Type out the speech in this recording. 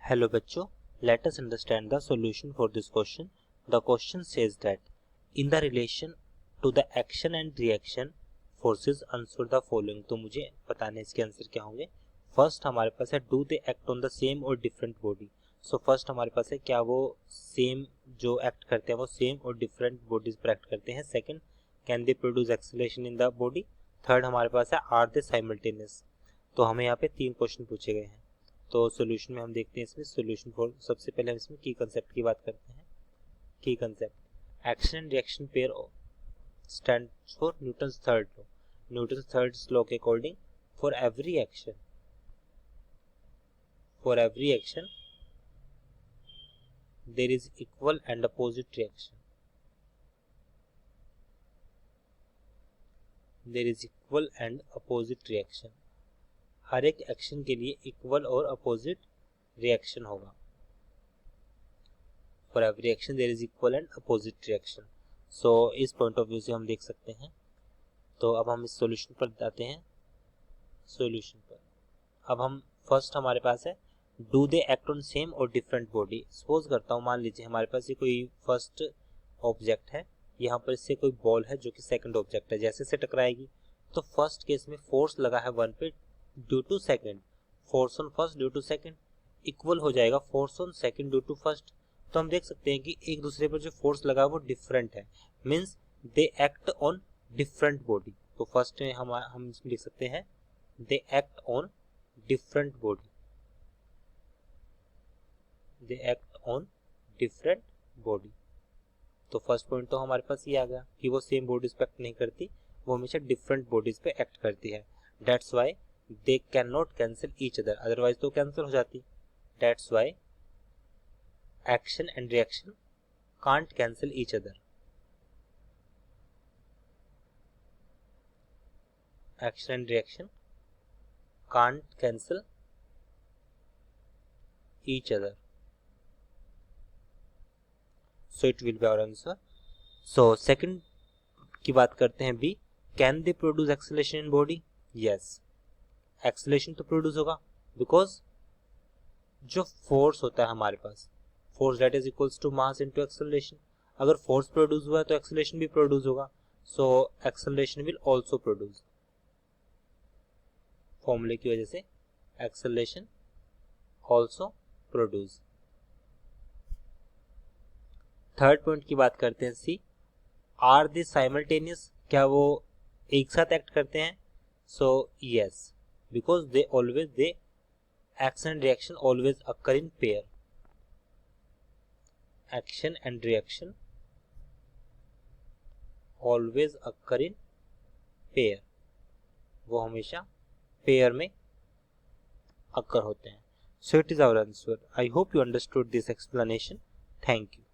Hello बच्चों, let us understand the solution for this question. The question says that in the relation to the action and reaction forces answer the following. तो मुझे बताने इसके answer क्या होंगे. First हमारे पास है do they act on the same or different body. So first हमारे पास है क्या वो सेम जो एक्ट करते हैं वो सेम और डिफरेंट बॉडीज पर एक्ट करते हैं. Second, can they produce acceleration in the body. Third हमारे पास है आर दे साइमल्टेनियस. तो हमें यहाँ पे 3 क्वेश्चन पूछे गए हैं. तो सॉल्यूशन में हम देखते हैं इसमें सॉल्यूशन फॉर. सबसे पहले हम इसमें की कंसेप्ट की बात करते हैं. की concept, action and reaction pair stands for Newton's third law. Newton's third law के according for every action there is equal and opposite reaction. There is equal and opposite reaction. हर एक एक्शन के लिए इक्वल और opposite reaction होगा. For every action there is equal and opposite reaction. So इस point of view से हम देख सकते हैं. तो अब हम इस सॉल्यूशन पर जाते हैं. सॉल्यूशन पर अब हम फर्स्ट हमारे पास है do they act on same और डिफरेंट बॉडी. सपोज करता हूँ, मान लीजिए हमारे पास ये कोई फर्स्ट ऑब्जेक्ट है, यहाँ पर इससे कोई बॉल है जो कि सेकंड ऑब्जेक्ट है. जैसे से टकराएगी तो फर्स्ट केस में फोर्स लगा है 1 पे due to second. Force on first due to second equal हो जाएगा force on second due to first. तो हम देख सकते हैं कि एक दूसरे पर जो फोर्स लगा है वो डिफरेंट है. Means they act on different body. तो फर्स्ट में हम इसमें लिख सकते हैं they act on different body. They act on different body. तो फर्स्ट पॉइंट तो हमारे पास ये आ गया कि वो सेम बॉडीज पे एक्ट नहीं करती, वो हमेशा डिफरेंट बॉडीज पे एक्ट करती है. That's why they can not cancel each other. Otherwise तो कैंसिल हो जाती. That's why action and reaction can't cancel each other. Action and reaction can't cancel each other. So it will be our answer. So second की बात करते हैं B. Can they produce acceleration in body? Yes. Acceleration तो produce होगा because जो force होता है हमारे पास, force that is equals to mass into acceleration. अगर फोर्स प्रोड्यूस हुआ है तो एक्सेलरेशन भी प्रोड्यूस होगा. So acceleration will also produce. फॉर्मूले की वजह से acceleration also produce. Third point की बात करते हैं सी. Are they simultaneous. क्या वो एक साथ एक्ट करते हैं? So yes, because they action and reaction always occur in pair. Action and reaction always occur in pair. वो हमेशा पेयर में अकर होते हैं. So it is our answer. I hope you understood this explanation. Thank you.